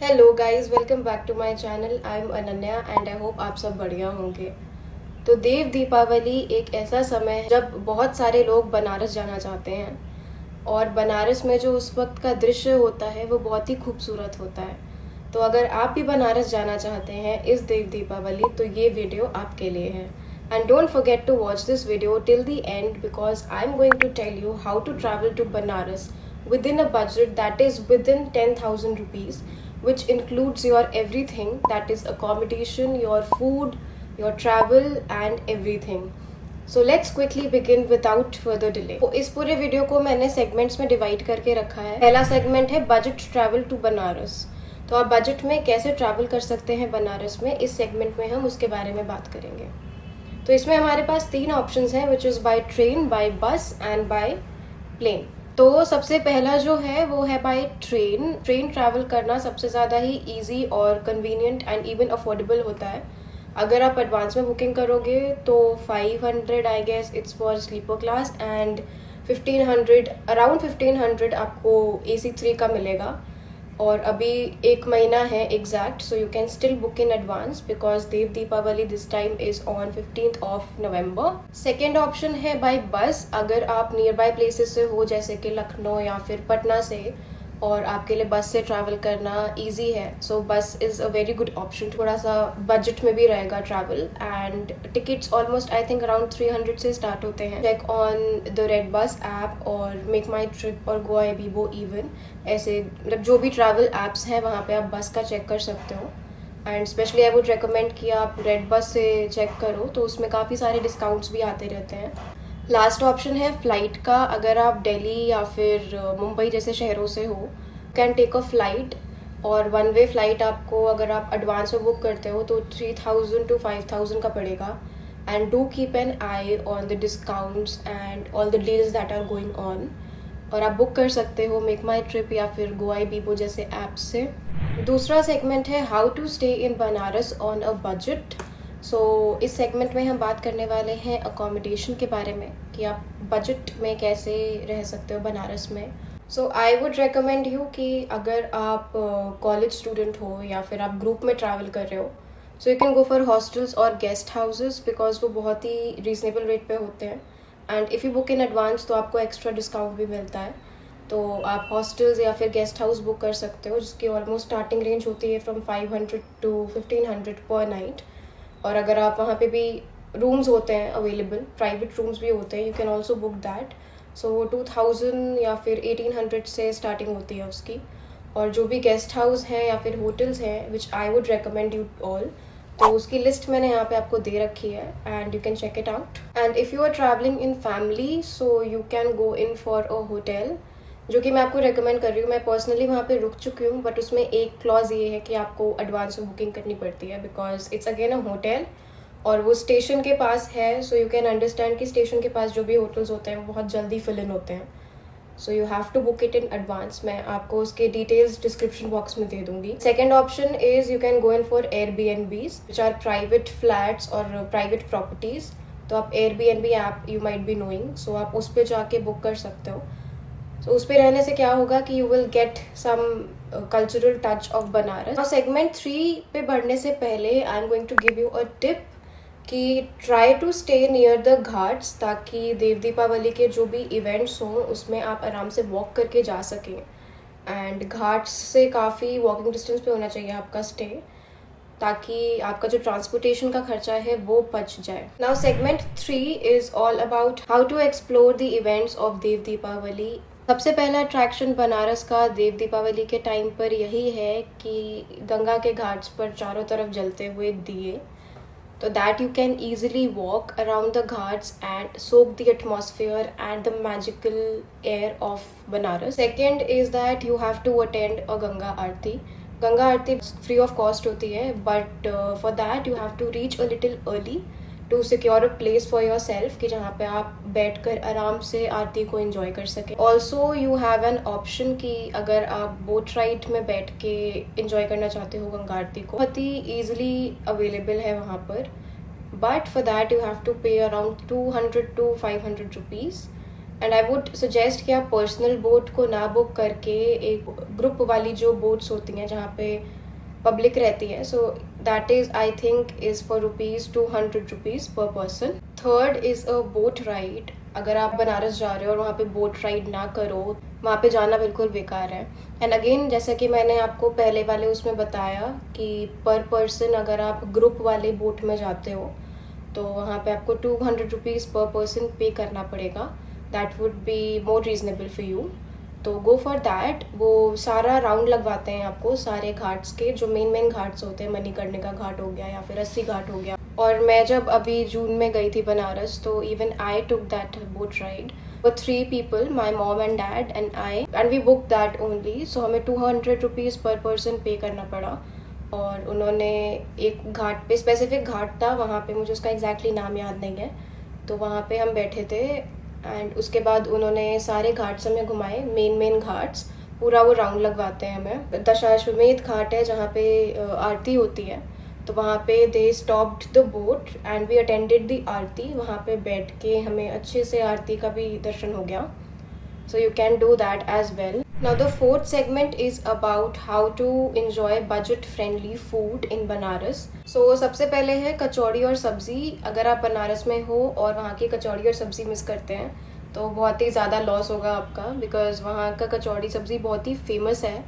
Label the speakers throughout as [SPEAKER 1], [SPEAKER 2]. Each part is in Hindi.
[SPEAKER 1] Hello guys, welcome back to my channel. I am Ananya and I hope आप सब बढ़िया होंगे। तो देव दीपावली एक ऐसा समय है जब बहुत सारे लोग बनारस जाना चाहते हैं और बनारस में जो उस वक्त का दृश्य होता है वो बहुत ही खूबसूरत होता है। तो अगर आप भी बनारस जाना चाहते हैं इस देव दीपावली तो ये वीडियो आपके लिए है। And don't forget to watch this video till the end because I am going to tell you how to travel to Banaras within a budget that is within 10,000 rupees, which includes your everything, that is accommodation, your food, your travel and everything. So let's quickly begin without further delay. तो इस पूरे वीडियो को मैंने सेगमेंट्स में डिवाइड करके रखा है। पहला सेगमेंट है बजट ट्रैवल टू बनारस। तो आप बजट में कैसे ट्रैवल कर सकते हैं बनारस में, इस सेगमेंट में हम उसके बारे में बात करेंगे। तो इसमें हमारे पास तीन ऑप्शंस हैं, which is by train, by bus and by plane. तो सबसे पहला जो है वो है बाय ट्रेन। ट्रेन ट्रैवल करना सबसे ज़्यादा ही इजी और कन्वीनियंट एंड इवन अफोर्डेबल होता है। अगर आप एडवांस में बुकिंग करोगे तो 500 I guess it's for sleeper class and 1500 around 1500 आपको AC3 का मिलेगा। और अभी एक महीना है exact, so you can still book in advance because Dev Deepawali this time is on 15th of November. Second option है बाय बस। अगर आप नियर बाय प्लेसेस से हो जैसे कि लखनऊ या फिर पटना से और आपके लिए बस से ट्रैवल करना इजी है, so bus is a very good option. थोड़ा सा बजट में भी रहेगा travel and tickets almost I think around 300 से स्टार्ट होते हैं। Check on the red bus app और मेक माई ट्रिप और गो आई बीबो इवन, ऐसे मतलब जो भी ट्रैवल ऐप्स हैं वहाँ पे आप बस का चेक कर सकते हो। And specially I would recommend कि आप रेड बस से चेक करो, तो उसमें काफ़ी सारे डिस्काउंट्स भी आते रहते हैं। लास्ट ऑप्शन है फ़्लाइट का। अगर आप दिल्ली या फिर मुंबई जैसे शहरों से हो, कैन टेक अ फ़्लाइट और वन वे फ़्लाइट आपको अगर आप एडवांस में बुक करते हो तो 3000 to 5000 का पड़ेगा। And do keep an eye on the discounts and all the deals that are going on. और आप बुक कर सकते हो मेक माई ट्रिप या फिर गो आई बीबो जैसे ऐप्स से। दूसरा सेगमेंट है how to stay in Banaras on a budget. So इस सेगमेंट में हम बात करने वाले हैं अकोमोडेशन के बारे में कि आप बजट में कैसे रह सकते हो बनारस में। सो आई वुड रिकमेंड यू कि अगर आप कॉलेज स्टूडेंट हो या फिर आप ग्रुप में ट्रैवल कर रहे हो, सो you can go for hostels और गेस्ट हाउसेस बिकॉज वो बहुत ही रीजनेबल रेट पे होते हैं। And if you book in advance तो आपको एक्स्ट्रा डिस्काउंट भी मिलता है। तो आप हॉस्टल्स या फिर गेस्ट हाउस बुक कर सकते हो जिसकी ऑलमोस्ट स्टार्टिंग रेंज होती है फ्रॉम 500 to 1500 पर नाइट। और अगर आप वहाँ पे भी रूम्स होते हैं अवेलेबल, प्राइवेट रूम्स भी होते हैं, you can also book that. So वो 2000 या फिर 1800 से स्टार्टिंग होती है उसकी। और जो भी गेस्ट हाउस हैं या फिर होटल्स हैं which I would recommend you all, तो उसकी लिस्ट मैंने यहाँ पे आपको दे रखी है and you can check it out. And if you are travelling in family so you can go in for a hotel, जो कि मैं आपको रेकमेंड कर रही हूँ। मैं पर्सनली वहाँ पे रुक चुकी हूँ बट उसमें एक क्लॉज ये है कि आपको एडवांस में बुकिंग करनी पड़ती है because it's again a hotel और वो स्टेशन के पास है। सो यू कैन अंडरस्टैंड कि स्टेशन के पास जो भी होटल्स होते हैं वो बहुत जल्दी फिल इन होते हैं। So you have to book it in advance. मैं आपको उसके डिटेल्स डिस्क्रिप्शन बॉक्स में दे दूंगी। Second option is you can go in for Airbnbs which are private flats और प्राइवेट प्रॉपर्टीज़। तो आप Airbnb app you might be knowing, so आप उस पर जाके बुक कर सकते हो। तो उस पे रहने से क्या होगा कि you will get some cultural touch of Banaras. Segment 3 पे बढ़ने से पहले I am going to give you a tip कि try to stay near the ghats, ताकि देव दीपावली के जो भी इवेंट्स हों उसमें आप आराम से वॉक करके जा सकें। एंड घाट्स से काफ़ी वॉकिंग डिस्टेंस पे होना चाहिए आपका स्टे, ताकि आपका जो ट्रांसपोर्टेशन का खर्चा है वो बच जाए। Now segment 3 is all about how to explore the events of Dev Deepawali. सबसे पहला अट्रैक्शन बनारस का देव दीपावली के टाइम पर यही है कि गंगा के घाट्स पर चारों तरफ जलते हुए दिए, so that you can easily walk around the ghats and soak the atmosphere and the magical air of Banaras. Second is that you have to attend a Ganga Aarti. Ganga Aarti free of cost होती है, but for that you have to reach a little early to secure a place for yourself कि जहाँ पे आप बैठकर आराम से आरती को enjoy कर सकें। Also you have an option कि अगर आप बोट राइड में बैठ के enjoy करना चाहते हो गंगा आरती को, बहुत ही easily available है वहाँ पर, but for that you have to pay around 200 to 500 rupees। And I would suggest कि आप पर्सनल बोट को ना बुक करके एक ग्रुप वाली जो बोट्स होती हैं जहाँ पे पब्लिक रहती है, so that is I think is for ₹200 पर person. Third is a boat ride. अगर आप बनारस जा रहे हो और वहाँ पे बोट राइड ना करो, वहाँ पे जाना बिल्कुल बेकार है. एंड अगेन जैसा कि मैंने आपको पहले वाले उसमें बताया कि पर पर्सन अगर आप ग्रुप वाले बोट में जाते हो तो वहाँ पे आपको ₹200 पर पर्सन पे करना पड़ेगा. That would be more reasonable for you. तो गो फॉर दैट. वो सारा राउंड लगवाते हैं आपको सारे घाट्स के, जो मेन घाट्स होते हैं, मणिकर्णिका घाट हो गया या फिर अस्सी घाट हो गया. और मैं जब अभी जून में गई थी बनारस तो even I took that boat ride for 3 people, my mom and dad and I, and we booked that only. So हमें ₹200 पर पर्सन पे करना पड़ा. और उन्होंने एक घाट पे, स्पेसिफिक घाट था वहाँ पे, मुझे उसका एग्जैक्टली नाम याद नहीं है, तो वहाँ पे हम बैठे थे. एंड उसके बाद उन्होंने सारे घाट्स हमें घुमाए, मेन घाट्स पूरा वो राउंड लगवाते हैं हमें. दशाश्वमेध घाट है जहाँ पे आरती होती है, तो वहाँ पे they stopped the boat and we attended the aarti. वहाँ पे बैठ के हमें अच्छे से आरती का भी दर्शन हो गया. So you can do that as well. Now the fourth segment is about how to enjoy budget friendly food in Banaras. So सबसे पहले है कचौड़ी और सब्ज़ी. अगर आप बनारस में हो और वहाँ की कचौड़ी और सब्ज़ी मिस करते हैं तो बहुत ही ज़्यादा लॉस होगा आपका, बिकॉज़ वहाँ का कचौड़ी सब्ज़ी बहुत ही फेमस है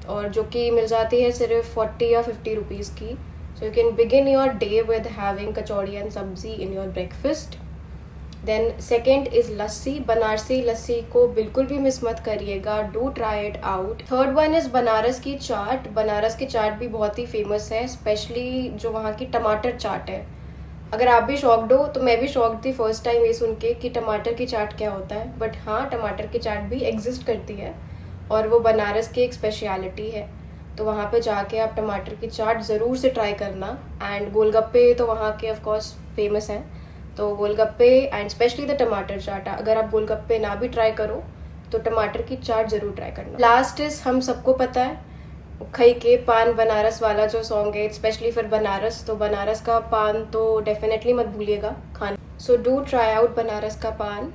[SPEAKER 1] और जो कि मिल जाती है सिर्फ 40 या 50 रुपीज़ की. So you can begin your day with having kachori and sabzi in your breakfast. Then second is lassi. Banarasi lassi को बिल्कुल भी मिस मत करिएगा. Do try it out. Third one is Banaras की चाट. बनारस की चाट भी बहुत ही फेमस है, स्पेशली जो वहाँ की टमाटर चाट है. अगर आप भी शॉक्ड हो तो मैं भी शॉक्ड थी फर्स्ट टाइम ये सुन के कि टमाटर की चाट क्या होता है, बट हाँ, टमाटर की चाट भी एग्जिस्ट करती है और वो बनारस की एक स्पेशलिटी है. तो वहाँ पे जाके आप टमाटर की चाट ज़रूर से ट्राई करना. एंड गोलगप्पे तो वहाँ के ऑफ कोर्स फेमस हैं, तो गोलगप्पे एंड स्पेशली द टमाटर चाट. अगर आप गोलगप्पे ना भी ट्राई करो तो टमाटर की चाट ज़रूर ट्राई करना. लास्ट इज़, हम सबको पता है, खई के पान बनारस वाला जो सॉन्ग है, स्पेशली फॉर बनारस, तो बनारस का पान तो डेफिनेटली मत भूलिएगा खाना. So do try out Banaras का पान.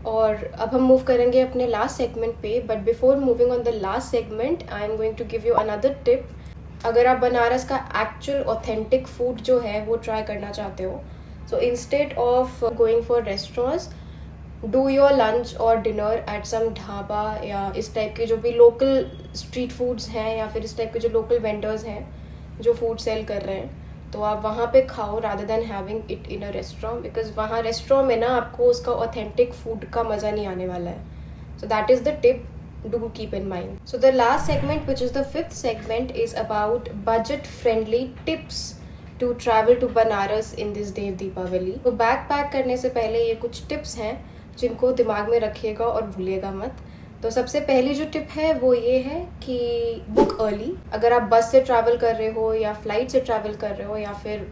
[SPEAKER 1] और अब हम मूव करेंगे अपने लास्ट सेगमेंट पे, but before moving on the last segment I am going to give you another tip. अगर आप बनारस का एक्चुअल ऑथेंटिक फूड जो है वो ट्राई करना चाहते हो, so instead of going for restaurants, do your lunch और डिनर एट सम ढाबा या इस टाइप के जो भी लोकल स्ट्रीट फूड्स हैं या फिर इस टाइप के जो लोकल वेंडर्स हैं जो फूड सेल कर रहे हैं, तो आप वहाँ पे खाओ rather than having it in a restaurant, because वहाँ रेस्टोरेंट में ना आपको उसका ऑथेंटिक फूड का मज़ा नहीं आने वाला है. So that is the tip, do keep in mind. So the last segment which is the fifth segment is about budget friendly tips to travel to Banaras in this Dev Deepawali. तो बैग पैक करने से पहले ये कुछ टिप्स हैं जिनको दिमाग में रखिएगा और भूलिएगा मत. तो सबसे पहली जो टिप है वो ये है कि बुक अर्ली. अगर आप बस से ट्रैवल कर रहे हो या फ्लाइट से ट्रैवल कर रहे हो या फिर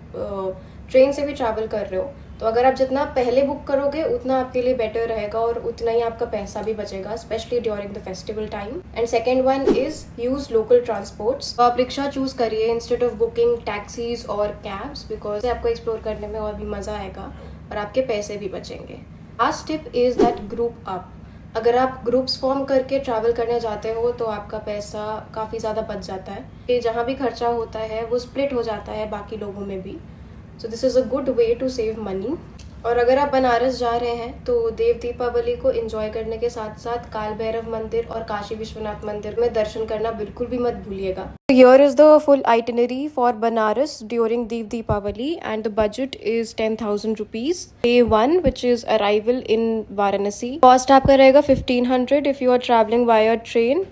[SPEAKER 1] ट्रेन से भी ट्रैवल कर रहे हो, तो अगर आप जितना पहले बुक करोगे उतना आपके लिए बेटर रहेगा और उतना ही आपका पैसा भी बचेगा, specially during the festival time. And second one is use local transports. तो आप रिक्शा चूज करिए इंस्टेड ऑफ बुकिंग टैक्सीज और कैब्स, बिकॉज आपको एक्सप्लोर करने में और भी मज़ा आएगा और आपके पैसे भी बचेंगे. Last tip is that group up. अगर आप ग्रुप्स फॉर्म करके ट्रैवल करने जाते हो तो आपका पैसा काफ़ी ज़्यादा बच जाता है. कि जहाँ भी खर्चा होता है वो स्प्लिट हो जाता है बाकी लोगों में भी. So this is a good way to save money. और अगर आप बनारस जा रहे हैं तो देव दीपावली को एंजॉय करने के साथ साथ काल भैरव मंदिर और काशी विश्वनाथ मंदिर में दर्शन करना बिल्कुल भी मत भूलिएगा. Here is the full itinerary for Banaras during Dev Deepavali and the budget is 10,000 rupees. Day 1 which is arrival in Varanasi. Cost आपका रहेगा 1500 if you are traveling via train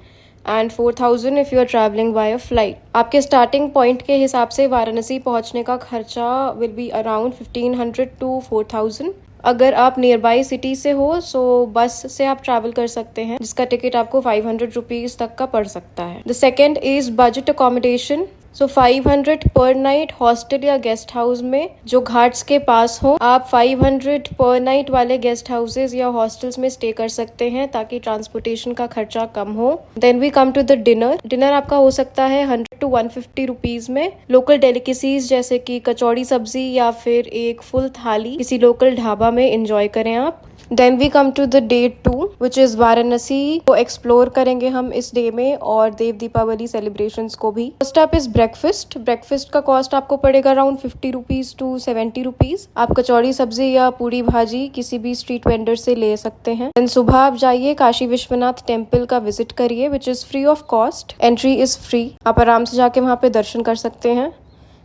[SPEAKER 1] and 4000 if you are traveling via flight. आपके स्टार्टिंग पॉइंट के हिसाब से वाराणसी पहुंचने का खर्चा विल बी अराउंड 1500 to 4000. अगर आप नियर बाई सिटी से हो सो बस से आप ट्रैवल कर सकते हैं जिसका टिकट आपको 500 रुपीज़ तक का पड़ सकता है. The second is budget accommodation. So 500 पर नाइट हॉस्टल या गेस्ट हाउस में जो घाट्स के पास हो. आप 500 पर नाइट वाले गेस्ट हाउसेज या हॉस्टल्स में स्टे कर सकते हैं ताकि ट्रांसपोर्टेशन का खर्चा कम हो. Then we come to the dinner. Dinner आपका हो सकता है 100 to 150 रुपीज में. लोकल डेलिकेसीज जैसे कि कचौड़ी सब्जी या फिर एक फुल थाली किसी लोकल ढाबा में एंजॉय करें आप. Then we come to the day 2 which is Varanasi को एक्सप्लोर करेंगे हम इस डे में, और देव दीपावली सेलिब्रेशंस को भी। First up is breakfast. Breakfast का कॉस्ट आपको पड़ेगा अराउंड 50 रुपीज़ टू 70 रुपीज़। आप कचौड़ी सब्जी या पूरी भाजी किसी भी स्ट्रीट वेंडर से ले सकते हैं। देन सुबह आप जाइए काशी विश्वनाथ टेम्पल का विजिट करिए which is free of cost, entry is free. आप आराम से जाके वहाँ पे दर्शन कर सकते हैं।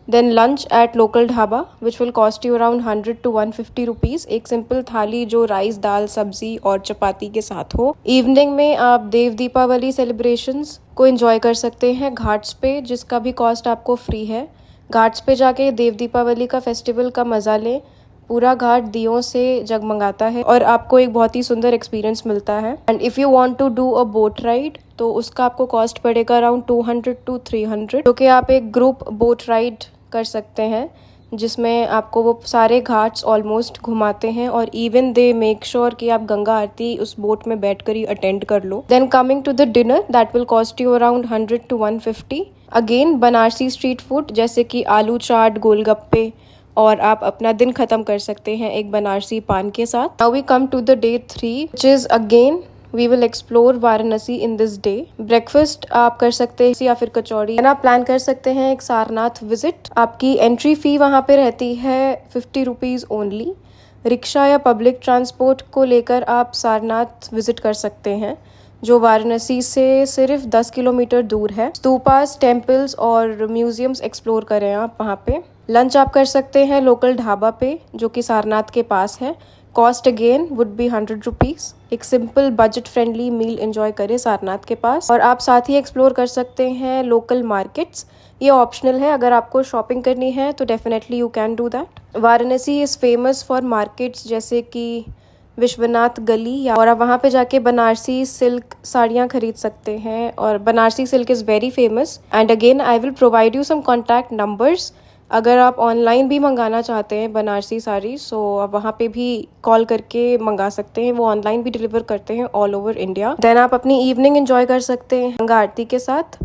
[SPEAKER 1] Then lunch at local dhaba which will cost you around 100 to 150 rupees. एक सिंपल थाली जो राइस, दाल, सब्जी और चपाती के साथ हो। इवनिंग में आप देव दीपावली सेलिब्रेशंस को एंजॉय कर सकते हैं घाट्स पे, जिसका भी कॉस्ट आपको फ्री है। घाट्स पे जाके देव दीपावली का फेस्टिवल का मज़ा लें। पूरा घाट दियों से जगमगाता है और आपको एक बहुत ही सुंदर एक्सपीरियंस मिलता है। And if you want to do a boat ride तो उसका आपको कॉस्ट पड़ेगा अराउंड 200 to 300, जो कि आप एक ग्रुप बोट राइड कर सकते हैं जिसमें आपको वो सारे घाट्स ऑलमोस्ट घुमाते हैं, और इवन दे मेक श्योर कि आप गंगा आरती उस बोट में बैठकर ही अटेंड कर लो। Then coming to the dinner that will cost you around 100 to 150। Again Banarasi street food जैसे कि आलू चाट, गोलगप्पे, और आप अपना दिन खत्म कर सकते हैं एक बनारसी पान के साथ। Now we come to the day 3 which is again we will explore Varanasi in this day. Breakfast आप कर सकते हैं या फिर कचौड़ी, आप प्लान कर सकते हैं एक सारनाथ विजिट। आपकी एंट्री फी वहाँ पे रहती है 50 रुपीज़ ओनली। रिक्शा या पब्लिक ट्रांसपोर्ट को लेकर आप सारनाथ विजिट कर सकते हैं, जो वाराणसी से सिर्फ 10 किलोमीटर दूर है। स्तूपास, टेम्पल्स और म्यूजियम्स एक्सप्लोर करें आप वहाँ पे। लंच आप कर सकते हैं लोकल ढाबा पे जो कि सारनाथ के पास है। Cost again would be 100 rupees. एक simple budget friendly meal enjoy करें सारनाथ के पास। और आप साथ ही एक्सप्लोर कर सकते हैं लोकल मार्केट्स। ये ऑप्शनल है, अगर आपको शॉपिंग करनी है तो definitely you can do that. Varanasi is famous for markets जैसे कि विश्वनाथ गली, और आप वहाँ पे जाके बनारसी सिल्क साड़ियाँ खरीद सकते हैं, और Banarasi silk is very famous. And again I will provide you some contact numbers. अगर आप ऑनलाइन भी मंगाना चाहते हैं बनारसी साड़ी, सो आप वहाँ पे भी कॉल करके मंगा सकते हैं। वो ऑनलाइन भी डिलीवर करते हैं ऑल ओवर इंडिया। देन आप अपनी इवनिंग एंजॉय कर सकते हैं गंगा आरती के साथ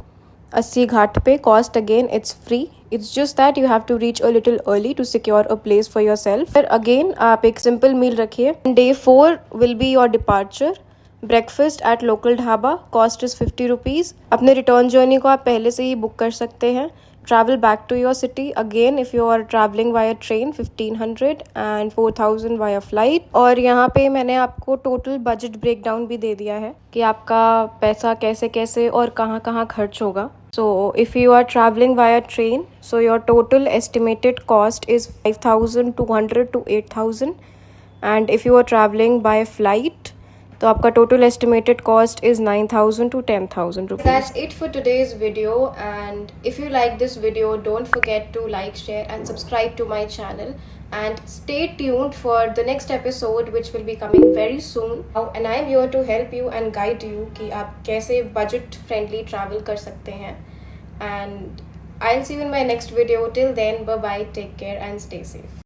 [SPEAKER 1] 80 घाट पे। Cost again it's free. It's just that you have to reach a little early to secure a place for yourself. फिर अगेन आप एक सिंपल मील रखिए। Day 4 will be your departure. Breakfast at local dhaba, cost is 50 rupees. अपने रिटर्न जर्नी को आप पहले से ही बुक कर सकते हैं। Travel back to your city again if you are traveling via train 1500 and 4000 via flight। और यहाँ पे मैंने आपको टोटल बजट ब्रेकडाउन भी दे दिया है कि आपका पैसा कैसे कैसे और कहाँ कहाँ खर्च होगा। So if you are traveling via train, so your total estimated cost is 5200 to 8000, and if you are traveling by flight तो आपका total estimated cost is 9000 to 10,000 rupees. That's it for today's video, and if you like this video don't forget to like, share and subscribe to my channel, and stay tuned for the next episode which will be coming very soon, and I am here to help you and guide you कि आप कैसे budget friendly travel कर सकते हैं। And I'll see you in my next video. Till then, bye bye, take care and stay safe.